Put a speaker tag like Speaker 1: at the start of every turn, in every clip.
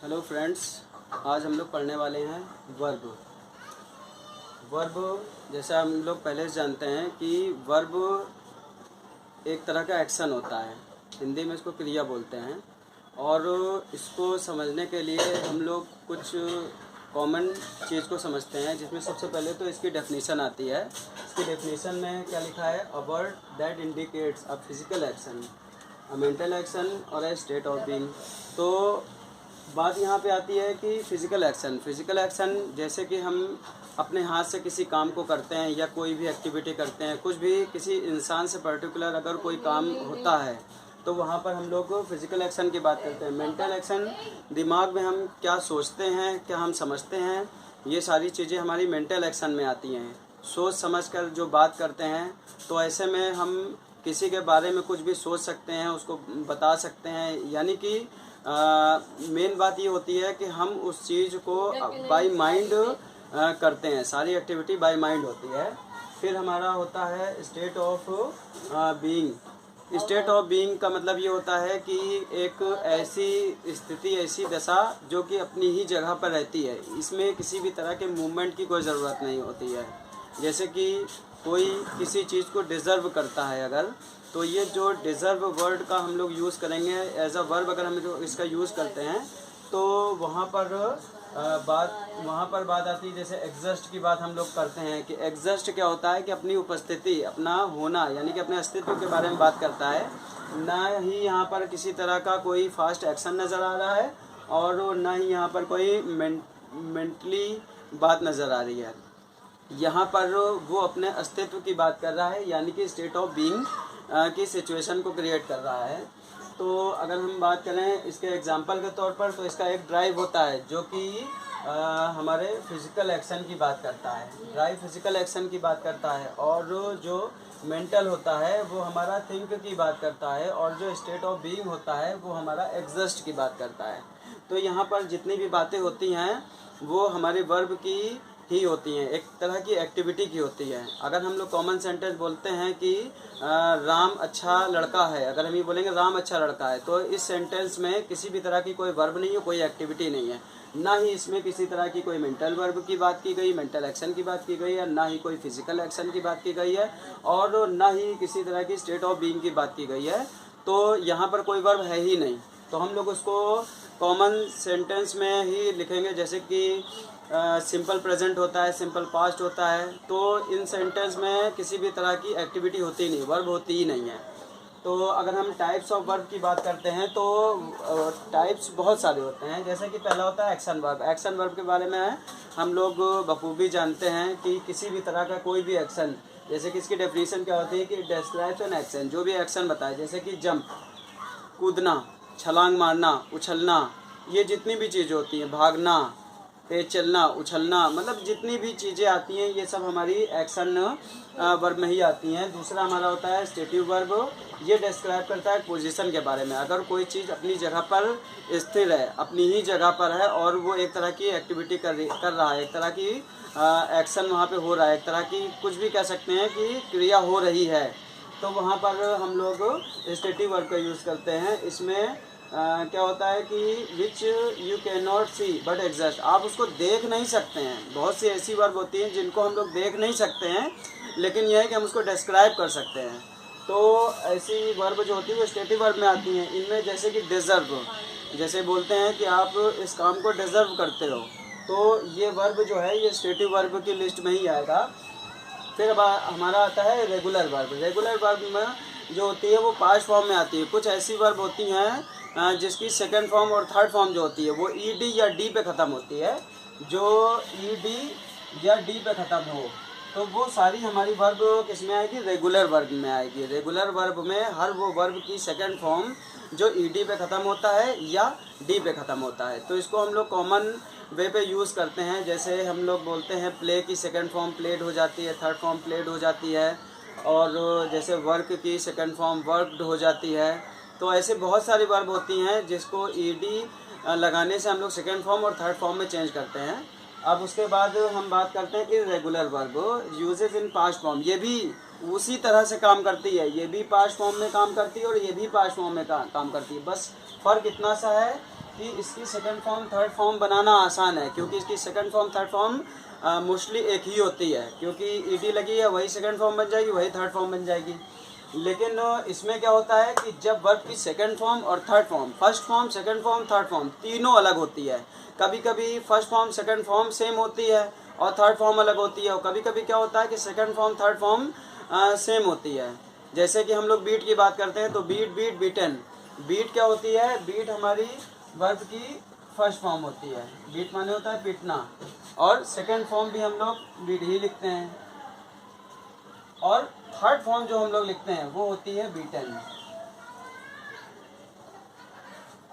Speaker 1: Hello friends, आज हम लोग पढ़ने वाले हैं वर्ब। वर्ब जैसा हम लोग पहले से जानते हैं कि वर्ब एक तरह का एक्शन होता है। हिंदी में इसको क्रिया बोलते हैं। और इसको समझने के लिए हम लोग कुछ कॉमन चीज़ को समझते हैं, जिसमें सबसे पहले तो इसकी डेफिनेशन आती है। इसकी डेफिनेशन में क्या लिखा है? A word that indicates a physical action, a mental action और अ स्टेट ऑफ बीइंग। तो बात यहाँ पे आती है कि फ़िज़िकल एक्शन जैसे कि हम अपने हाथ से किसी काम को करते हैं या कोई भी एक्टिविटी करते हैं, कुछ भी किसी इंसान से पर्टिकुलर अगर कोई काम होता है तो वहाँ पर हम लोग फ़िज़िकल एक्शन की बात करते हैं। मेंटल एक्शन, दिमाग में हम क्या सोचते हैं, क्या हम समझते हैं, ये सारी चीज़ें हमारी मेंटल एक्शन में आती हैं। सोच समझ कर जो बात करते हैं, तो ऐसे में हम किसी के बारे में कुछ भी सोच सकते हैं, उसको बता सकते हैं। यानी कि मेन बात ये होती है कि हम उस चीज़ को बाय माइंड करते हैं। सारी एक्टिविटी बाय माइंड होती है। फिर हमारा होता है state of being. State of being का मतलब ये होता है कि एक ऐसी स्थिति, ऐसी दशा जो कि अपनी ही जगह पर रहती है। इसमें किसी भी तरह के मूवमेंट की कोई ज़रूरत नहीं होती है। जैसे कि कोई किसी चीज़ को डिज़र्व करता है अगर, तो ये जो डिज़र्व वर्ड का हम लोग यूज़ करेंगे एज अ वर्ब, अगर हम इसका यूज़ करते हैं तो वहाँ पर बात आती है। जैसे एग्जिस्ट की बात हम लोग करते हैं कि एग्जिस्ट क्या होता है कि अपनी उपस्थिति, अपना होना, यानी कि अपने अस्तित्व के बारे में बात करता है। ना ही यहाँ पर किसी तरह का कोई फास्ट एक्शन नज़र आ रहा है और ना ही यहाँ पर कोई मेंटली बात नज़र आ रही है। यहाँ पर वो अपने अस्तित्व की बात कर रहा है, यानी कि स्टेट ऑफ बीइंग की सिचुएशन को क्रिएट कर रहा है। तो अगर हम बात करें इसके एग्जांपल के तौर पर, तो इसका एक ड्राइव होता है जो कि हमारे फिजिकल एक्शन की बात करता है। ड्राइव फिजिकल एक्शन की बात करता है। और जो मेंटल होता है वो हमारा थिंक की बात करता है। और जो स्टेट ऑफ बीइंग होता है वो हमारा एग्जिस्ट की बात करता है। तो यहाँ पर जितनी भी बातें होती हैं वो हमारे वर्ब की ही होती हैं, एक तरह की एक्टिविटी की होती है। अगर हम लोग कॉमन सेंटेंस बोलते हैं कि राम अच्छा लड़का है, अगर हम ये बोलेंगे राम अच्छा लड़का है, तो इस सेंटेंस में किसी भी तरह की कोई वर्ब नहीं है, कोई एक्टिविटी नहीं है। ना ही इसमें किसी तरह की कोई मेंटल वर्ब की बात की गई, मेंटल एक्शन की बात की गई है, ना ही कोई फिजिकल एक्शन की बात की गई है, और ना ही किसी तरह की स्टेट ऑफ बीइंग की बात की गई है। तो यहाँ पर कोई वर्ब है ही नहीं। तो हम लोग उसको कॉमन सेंटेंस में ही लिखेंगे। जैसे कि सिंपल प्रेजेंट होता है, सिंपल पास्ट होता है, तो इन सेंटेंस में किसी भी तरह की एक्टिविटी होती नहीं, वर्ब होती ही नहीं है। तो अगर हम टाइप्स ऑफ वर्ब की बात करते हैं तो टाइप्स बहुत सारे होते हैं। जैसे कि पहला होता है एक्शन वर्ब। एक्शन वर्ब के बारे में हम लोग बखूबी जानते हैं कि किसी भी तरह का कोई भी एक्शन, जैसे कि इसकी डेफिनेशन क्या होती है कि डिस्क्राइब्स एन एक्शन, जो भी एक्शन बताए, जैसे कि जंप, कूदना, छलांग मारना, उछलना, ये जितनी भी चीज़ें होती हैं, भागना, तेज चलना, उछलना, मतलब जितनी भी चीज़ें आती हैं ये सब हमारी एक्शन वर्ब में ही आती हैं। दूसरा हमारा होता है स्टेटिव वर्ब। ये डिस्क्राइब करता है पोजीशन के बारे में। अगर कोई चीज़ अपनी जगह पर स्थिर है, अपनी ही जगह पर है और वो एक तरह की एक्टिविटी कर रहा है, एक तरह की एक्शन वहाँ पे हो रहा है, एक तरह की कुछ भी कह सकते हैं कि क्रिया हो रही है, तो वहाँ पर हम लोग स्टेटिव वर्ब का यूज़ करते हैं। इसमें क्या होता है कि which you can not see but exist, आप उसको देख नहीं सकते हैं। बहुत सी ऐसी वर्ब होती हैं जिनको हम लोग देख नहीं सकते हैं, लेकिन यह है कि हम उसको डिस्क्राइब कर सकते हैं। तो ऐसी वर्ब जो होती है वो स्टेटिव वर्ब में आती हैं। इनमें जैसे कि डिज़र्व, जैसे बोलते हैं कि आप इस काम को डिज़र्व करते हो, तो ये वर्ब जो है ये स्टेटिव वर्ब की लिस्ट में ही आएगा। फिर अब हमारा आता है रेगुलर वर्ब। रेगुलर वर्ब में जो होती है वो पास्ट फॉर्म में आती है। कुछ ऐसी वर्ब होती हैं जिसकी सेकंड फॉर्म और थर्ड फॉर्म जो होती है वो ईडी या डी पे ख़त्म होती है। जो ईडी या डी पे ख़त्म हो तो वो सारी हमारी वर्ब किस में आएगी? रेगुलर वर्ब में आएगी। रेगुलर वर्ब में हर वो वर्ब की सेकंड फॉर्म जो ईडी पे ख़त्म होता है या डी पे ख़त्म होता है, तो इसको हम लोग कॉमन वे पे यूज़ करते हैं। जैसे हम लोग बोलते हैं प्ले की सेकंड फॉर्म प्लेड हो जाती है, थर्ड फॉर्म प्लेड हो जाती है, और जैसे वर्क की सेकंड फॉर्म वर्कड हो जाती है। तो ऐसे बहुत सारी वर्ब होती हैं जिसको ईडी लगाने से हम लोग सेकंड फॉर्म और थर्ड फॉर्म में चेंज करते हैं। अब उसके बाद हम बात करते हैं irregular verb, usages in past form. ये भी उसी तरह से काम करती है, ये भी पास्ट फॉर्म में काम करती है और ये भी पास्ट फॉर्म में काम करती है। बस फ़र्क इतना सा है कि इसकी सेकंड फॉर्म थर्ड फॉर्म बनाना आसान है, क्योंकि इसकी second form third form mostly एक ही होती है, क्योंकि ईडी लगी है वही सेकंड फॉर्म बन जाएगी, वही थर्ड फॉर्म बन जाएगी। लेकिन इसमें क्या होता है कि जब वर्ब की सेकंड फॉर्म और third form, first form second form third form तीनों अलग होती है, कभी कभी first form second form same होती है और थर्ड फॉर्म अलग होती है, और कभी कभी क्या होता है कि second form third form same होती है। जैसे कि हम लोग बीट की बात करते हैं तो बीट बीट बीटन, बीट क्या होती है, बीट हमारी वर्ब की फर्स्ट फॉर्म होती है, बीट माने होता है पीटना, और सेकंड फॉर्म भी हम लोग बीट ही लिखते हैं, और थर्ड फॉर्म जो हम लोग लिखते हैं वो होती है बीटन।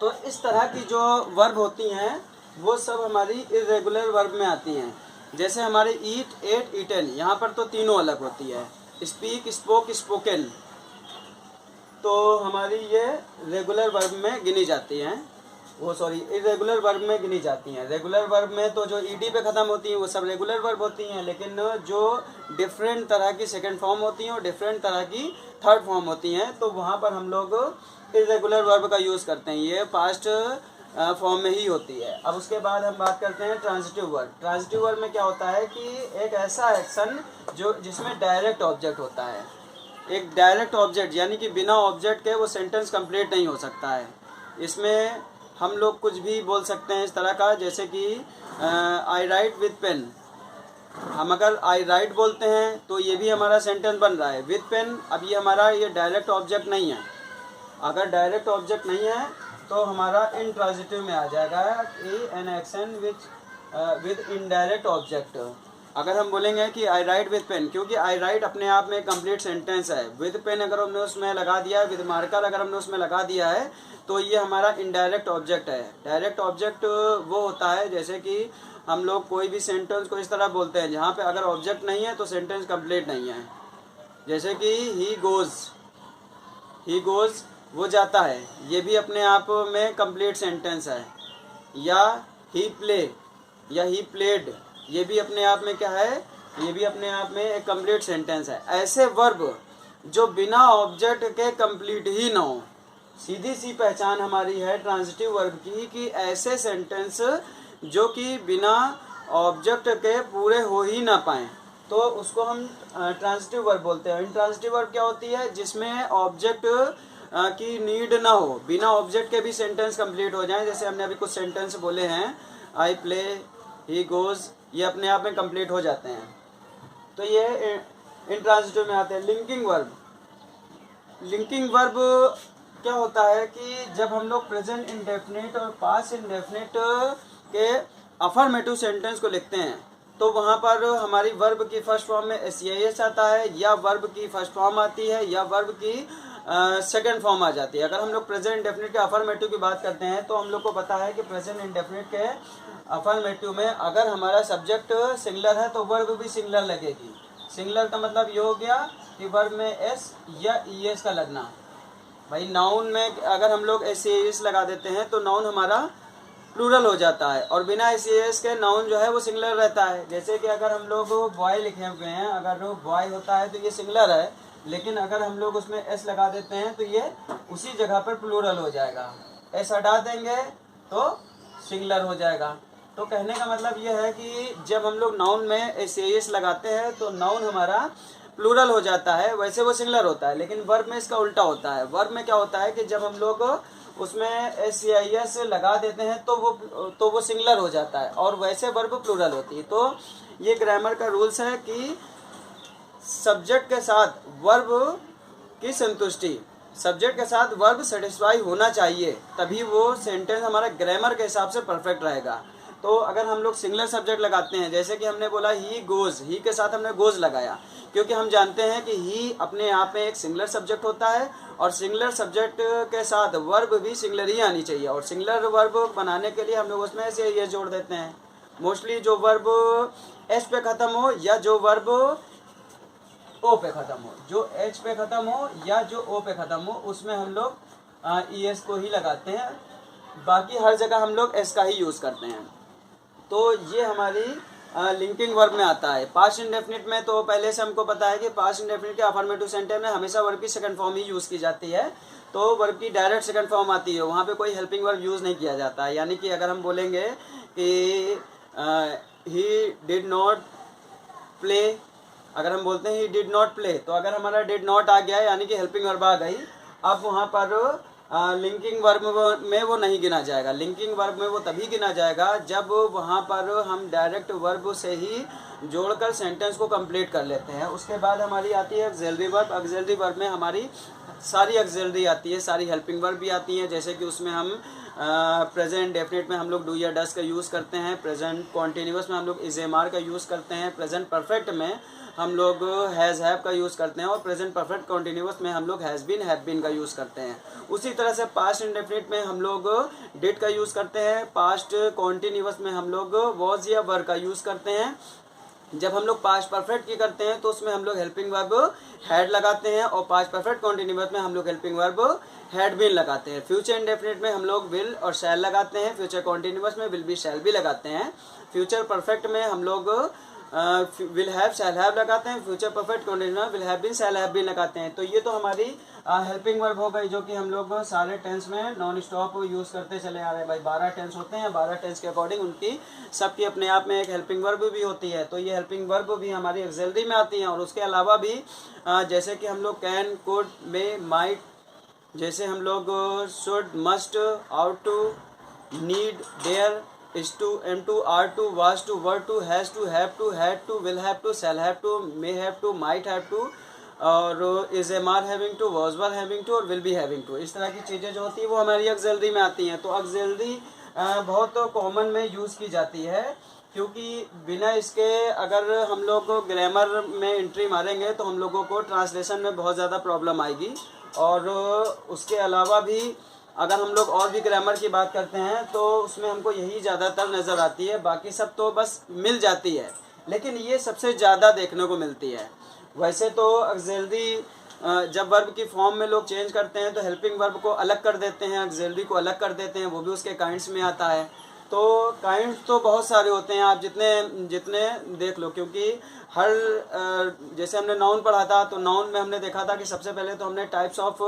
Speaker 1: तो इस तरह की जो वर्ब होती हैं वो सब हमारी इर्रेगुलर वर्ब में आती हैं। जैसे हमारे ईट एट ईटन, यहाँ पर तो तीनों अलग होती है, स्पीक स्पोक स्पोकन, तो हमारी ये रेगुलर वर्ब में गिनी जाती हैं, वो सॉरी इरेगुलर वर्ब में गिनी जाती हैं। रेगुलर वर्ब में तो जो ईडी पे ख़त्म होती हैं वो सब रेगुलर वर्ब होती हैं, लेकिन जो डिफरेंट तरह की सेकंड फॉर्म होती हैं और डिफरेंट तरह की थर्ड फॉर्म होती हैं, तो वहाँ पर हम लोग इरेगुलर वर्ब का यूज़ करते हैं, ये पास्ट फॉर्म में ही होती है। अब उसके बाद हम बात करते हैं ट्रांजिटिव वर्ब। ट्रांजिटिव वर्ब में क्या होता है कि एक ऐसा एक्शन जो जिसमें डायरेक्ट ऑब्जेक्ट होता है, एक डायरेक्ट ऑब्जेक्ट, यानी कि बिना ऑब्जेक्ट के वो सेंटेंस कंप्लीट नहीं हो सकता है। इसमें हम लोग कुछ भी बोल सकते हैं इस तरह का, जैसे कि आई राइट विद पेन, हम अगर आई राइट बोलते हैं तो ये भी हमारा सेंटेंस बन रहा है। विद पेन, अब ये हमारा ये डायरेक्ट ऑब्जेक्ट नहीं है, अगर डायरेक्ट ऑब्जेक्ट नहीं है तो हमारा इंट्रांजिटिव में आ जाएगा an action with indirect object. अगर हम बोलेंगे कि आई राइट विद पेन, क्योंकि आई राइट अपने आप में कंप्लीट सेंटेंस है, विद पेन अगर हमने उसमें लगा दिया है, विद मार्कर अगर हमने उसमें लगा दिया है, तो ये हमारा इनडायरेक्ट ऑब्जेक्ट है। डायरेक्ट ऑब्जेक्ट वो होता है जैसे कि हम लोग कोई भी सेंटेंस को इस तरह बोलते हैं जहाँ पे अगर ऑब्जेक्ट नहीं है तो सेंटेंस कंप्लीट नहीं है। जैसे कि ही गोज़ वो जाता है, ये भी अपने आप में कंप्लीट सेंटेंस है। या ही प्ले या ही प्लेड, ये भी अपने आप में क्या है, ये भी अपने आप में एक कंप्लीट सेंटेंस है। ऐसे वर्ब जो बिना ऑब्जेक्ट के कंप्लीट ही ना हो, सीधी सी पहचान हमारी है ट्रांजिटिव वर्ब की कि ऐसे सेंटेंस जो कि बिना ऑब्जेक्ट के पूरे हो ही ना पाएँ, तो उसको हम ट्रांजिटिव वर्ब बोलते हैं। इंट्रांजिटिव वर्ब क्या होती है, जिसमें ऑब्जेक्ट की नीड ना हो, बिना ऑब्जेक्ट के भी सेंटेंस कंप्लीट हो जाएं। जैसे हमने अभी कुछ सेंटेंस बोले हैं, आई प्ले, ही गोज़, ये अपने आप में कंप्लीट हो जाते हैं, तो ये इंट्रांजिटिव में आते हैं। लिंकिंग वर्ब, लिंकिंग वर्ब क्या होता है कि जब हम लोग प्रेजेंट इंडेफिनिट और पास्ट इंडेफिनिट के अफर्मेटिव सेंटेंस को लिखते हैं, तो वहाँ पर हमारी वर्ब की फर्स्ट फॉर्म में एस आता है, या वर्ब की फर्स्ट फॉर्म आती है, या वर्ब की सेकंड फॉर्म आ जाती है। अगर हम लोग प्रेजेंट इंडेफिनिट के अफर्मेटिव की बात करते हैं तो हम लोग को पता है कि प्रेजेंट इंडेफिनिट के अफर्मेटिव में अगर हमारा सब्जेक्ट सिंगुलर है तो वर्ब भी सिंगुलर लगेगी। सिंगुलर का मतलब ये हो गया कि वर्ब में एस या ईएस का लगना। भाई नाउन में अगर हम लोग एस लगा देते हैं तो नाउन हमारा प्लूरल हो जाता है, और बिना एस के नाउन जो है वो सिंगुलर रहता है। जैसे कि अगर हम लोग बॉय लिखे हुए हैं, अगर वो बॉय होता है तो ये सिंगुलर है, लेकिन अगर हम लोग उसमें एस लगा देते हैं तो ये उसी जगह पर प्लूरल हो जाएगा। एस हटा देंगे तो सिंगुलर हो जाएगा। तो कहने का मतलब ये है कि जब हम लोग नाउन में एस लगाते हैं तो नाउन हमारा प्लूरल हो जाता है, वैसे वो सिंगुलर होता है। लेकिन वर्ब में इसका उल्टा होता है। वर्ब में क्या होता है कि जब हम लोग उसमें एस लगा देते हैं तो वो सिंगुलर हो जाता है, और वैसे वर्ब प्लूरल होती है। तो ये ग्रामर का रूल्स है कि सब्जेक्ट के साथ वर्ब की संतुष्टि, सब्जेक्ट के साथ वर्ब सेटिस्फाई होना चाहिए, तभी वो सेंटेंस हमारा ग्रामर के हिसाब से परफेक्ट रहेगा। तो अगर हम लोग सिंगुलर सब्जेक्ट लगाते हैं, जैसे कि हमने बोला ही गोज़, ही के साथ हमने गोज़ लगाया, क्योंकि हम जानते हैं कि ही अपने आप में एक सिंगुलर सब्जेक्ट होता है, और सिंगुलर सब्जेक्ट के साथ वर्ब भी सिंगुलर ही आनी चाहिए। और सिंगुलर वर्ब बनाने के लिए हम लोग उसमें से ये जोड़ देते हैं, मोस्टली जो वर्ब एस पे ख़त्म हो, या जो वर्ब ओ पे ख़त्म हो, जो एच पे ख़त्म हो या जो ओ पे ख़त्म हो, उसमें हम लोग ई एस को ही लगाते हैं। बाकी हर जगह हम लोग एस का ही यूज़ करते हैं। तो ये हमारी लिंकिंग वर्ब में आता है। पास्ट इंडेफिनिट में तो पहले से हमको पता है कि पास्ट इंडेफिनिट के अफर्मेटिव सेंटेंस में हमेशा वर्ब की सेकंड फॉर्म ही यूज़ की जाती है। तो वर्ब की डायरेक्ट सेकंड फॉर्म आती है, वहाँ पे कोई हेल्पिंग वर्ब यूज़ नहीं किया जाता है। यानी कि अगर हम बोलेंगे कि ही डिड नॉट प्ले, अगर हम बोलते हैं ही डिड नॉट प्ले, तो अगर हमारा डिड नॉट आ गया यानी कि हेल्पिंग वर्ब आ गई। अब वहाँ पर लिंकिंग वर्ब में वो नहीं गिना जाएगा। लिंकिंग वर्ब में वो तभी गिना जाएगा जब वहाँ पर हम डायरेक्ट वर्ब से ही जोड़कर सेंटेंस को कंप्लीट कर लेते हैं। उसके बाद हमारी आती है ऑक्सिलरी वर्ब। ऑक्सिलरी वर्ब में हमारी सारी ऑक्सिलरी आती है, सारी हेल्पिंग वर्ब भी आती हैं। जैसे कि उसमें हम प्रेजेंट डेफिनेट में हम लोग डू या डस का यूज़ करते हैं, प्रेजेंट कॉन्टीन्यूअस में हम लोग इज एम आर का यूज़ करते हैं, प्रेजेंट परफेक्ट में हम लोग हैज़ हैव का यूज़ करते हैं, और प्रेजेंट परफेक्ट कॉन्टीन्यूअस में हम लोग हैज़ बीन हैव बीन का यूज़ करते हैं। उसी तरह से पास्ट इंडेफिनिट में हम लोग डिड का यूज़ करते हैं, पास्ट कॉन्टीन्यूअस में हम लोग वॉज या वर का यूज़ करते हैं। जब हम लोग पास्ट परफेक्ट की करते हैं तो उसमें हम लोग हेल्पिंग वर्ब हैड लगाते हैं, और पास्ट परफेक्ट कॉन्टीन्यूअस में हम लोग हेल्पिंग वर्ब हैड बीन लगाते हैं। फ्यूचर इंडेफिनिट में हम लोग विल और शैल लगाते हैं, फ्यूचर कॉन्टीन्यूअस में विल बी शैल भी लगाते हैं, फ्यूचर परफेक्ट में हम लोग विल हैव शैल हैव लगाते हैं, future perfect continuous will have been shall have been लगाते हैं। तो ये तो हमारी हेल्पिंग वर्ब हो गई, जो कि हम लोग सारे टेंस में नॉन स्टॉप यूज़ करते चले आ रहे हैं। भाई 12 टेंस होते हैं, 12 टेंस के अकॉर्डिंग उनकी सबकी अपने आप में एक हेल्पिंग वर्ब भी होती है। तो ये हेल्पिंग वर्ब भी हमारी ऑक्सिलरी में आती हैं। और उसके अलावा भी जैसे कि हम लोग कैन, कुड, मे, माइट, जैसे हम लोग should, must, ought to, need, dare, is to, am to, are to, was to, were to, has to, have to, had to, will have to, shall have to, may have to, might have to, और is am are having to, was were having to, और will be having to, इस तरह की चीज़ें जो होती है वो हमारी ऑक्सिलरी में आती हैं। तो ऑक्सिलरी बहुत कॉमन में यूज़ की जाती है, क्योंकि बिना इसके अगर हम लोग ग्रामर में एंट्री मारेंगे तो हम लोगों को ट्रांसलेशन में बहुत ज़्यादा प्रॉब्लम आएगी। और उसके अलावा भी अगर हम लोग और भी ग्रामर की बात करते हैं तो उसमें हमको यही ज़्यादातर नज़र आती है, बाकी सब तो बस मिल जाती है, लेकिन ये सबसे ज़्यादा देखने को मिलती है। वैसे तो ऑक्सिलरी जब वर्ब की फॉर्म में लोग चेंज करते हैं तो हेल्पिंग वर्ब को अलग कर देते हैं, ऑक्सिलरी को अलग कर देते हैं, वो भी उसके काइंड्स में आता है। तो काइंड्स तो बहुत सारे होते हैं, आप जितने देख लो, क्योंकि हर जैसे हमने नाउन पढ़ा था तो नाउन में हमने देखा था कि सबसे पहले तो हमने टाइप्स ऑफ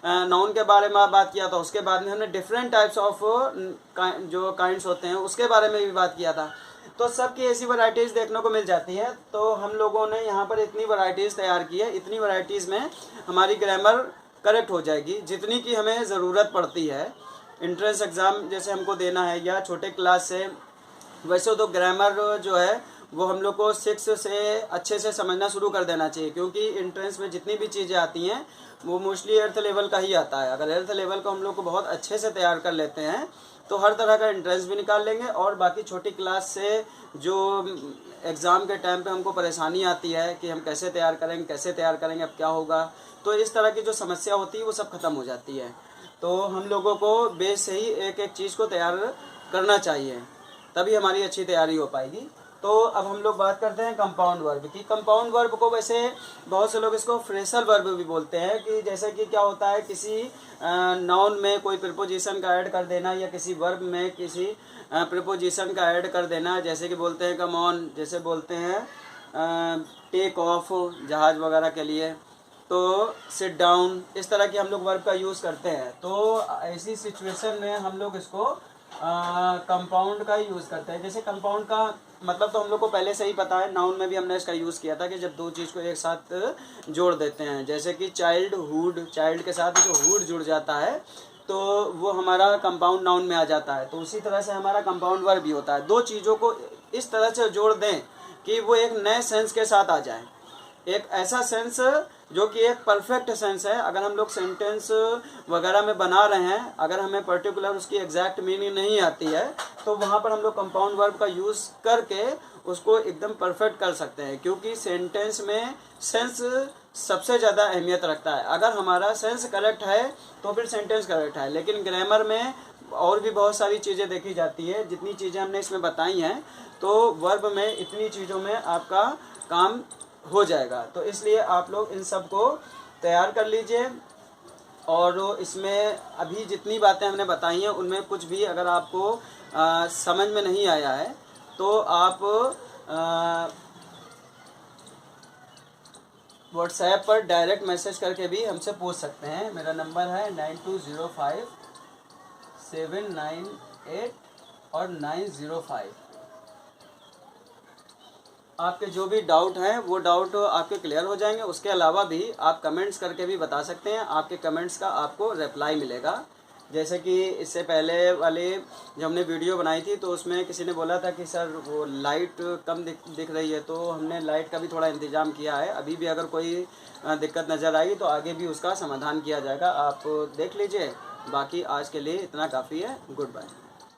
Speaker 1: नाउन के बारे में बात किया था, उसके बाद में हमने डिफरेंट टाइप्स ऑफ जो काइंड्स होते हैं उसके बारे में भी बात किया था। तो सबकी ऐसी वैरायटीज़ देखने को मिल जाती है। तो हम लोगों ने यहाँ पर इतनी वैरायटीज़ तैयार की है, इतनी वैरायटीज़ में हमारी ग्रामर करेक्ट हो जाएगी जितनी की हमें ज़रूरत पड़ती है। इंट्रेंस एग्ज़ाम जैसे हमको देना है या छोटे क्लास से, वैसे तो ग्रामर जो है वो हम लोग को 6 से अच्छे से समझना शुरू कर देना चाहिए, क्योंकि इंट्रेंस में जितनी भी चीज़ें आती हैं वो मोस्टली 8th लेवल का ही आता है। अगर 8th लेवल को हम लोग को बहुत अच्छे से तैयार कर लेते हैं तो हर तरह का इंट्रेंस भी निकाल लेंगे। और बाकी छोटी क्लास से जो एग्ज़ाम के टाइम पे हमको परेशानी आती है कि हम कैसे तैयार करेंगे, अब क्या होगा, तो इस तरह की जो समस्या होती है वो सब खत्म हो जाती है। तो हम लोगों को बेस से ही एक एक चीज़ को तैयार करना चाहिए, तभी हमारी अच्छी तैयारी हो पाएगी। तो अब हम लोग बात करते हैं कंपाउंड वर्ब की। कंपाउंड वर्ब को वैसे बहुत से लोग इसको फ्रेसल वर्ब भी बोलते हैं, कि जैसे कि क्या होता है किसी नाउन में कोई प्रीपोजिशन का ऐड कर देना या किसी वर्ब में किसी प्रीपोजिशन का ऐड कर देना। जैसे कि बोलते हैं कम ऑन, जैसे बोलते हैं टेक ऑफ जहाज़ वगैरह के लिए, तो सिट डाउन, इस तरह की हम लोग वर्ब का यूज़ करते हैं। तो ऐसी सिचुएशन में हम लोग इसको कंपाउंड का यूज़ करते हैं। जैसे कंपाउंड का मतलब तो हम लोग को पहले से ही पता है, नाउन में भी हमने इसका यूज़ किया था कि जब दो चीज़ को एक साथ जोड़ देते हैं, जैसे कि चाइल्ड हुड, चाइल्ड के साथ जो हुड जुड़ जाता है तो वो हमारा कंपाउंड नाउन में आ जाता है। तो उसी तरह से हमारा कंपाउंड वर्ब भी होता है, दो चीज़ों को इस तरह से जोड़ दें कि वो एक नए सेंस के साथ आ जाए, एक ऐसा सेंस जो कि एक परफेक्ट सेंस है। अगर हम लोग सेंटेंस वगैरह में बना रहे हैं, अगर हमें पर्टिकुलर उसकी एग्जैक्ट मीनिंग नहीं आती है तो वहाँ पर हम लोग कंपाउंड वर्ब का यूज़ करके उसको एकदम परफेक्ट कर सकते हैं, क्योंकि सेंटेंस में सेंस सबसे ज़्यादा अहमियत रखता है। अगर हमारा सेंस करेक्ट है तो फिर सेंटेंस करेक्ट है। लेकिन ग्रामर में और भी बहुत सारी चीज़ें देखी जाती है, जितनी चीज़ें हमने इसमें बताई हैं, तो वर्ब में इतनी चीज़ों में आपका काम हो जाएगा। तो इसलिए आप लोग इन सब को तैयार कर लीजिए। और इसमें अभी जितनी बातें हमने बताई हैं उनमें कुछ भी अगर आपको समझ में नहीं आया है तो आप व्हाट्सएप पर डायरेक्ट मैसेज करके भी हमसे पूछ सकते हैं। मेरा नंबर है 9205-798 और 905। आपके जो भी डाउट हैं वो डाउट आपके क्लियर हो जाएंगे। उसके अलावा भी आप कमेंट्स करके भी बता सकते हैं, आपके कमेंट्स का आपको रिप्लाई मिलेगा। जैसे कि इससे पहले वाले जब हमने वीडियो बनाई थी तो उसमें किसी ने बोला था कि सर वो लाइट कम दिख रही है, तो हमने लाइट का भी थोड़ा इंतज़ाम किया है। अभी भी अगर कोई दिक्कत नज़र आई तो आगे भी उसका समाधान किया जाएगा, आप देख लीजिए। बाकी आज के लिए इतना काफ़ी है। Good bye.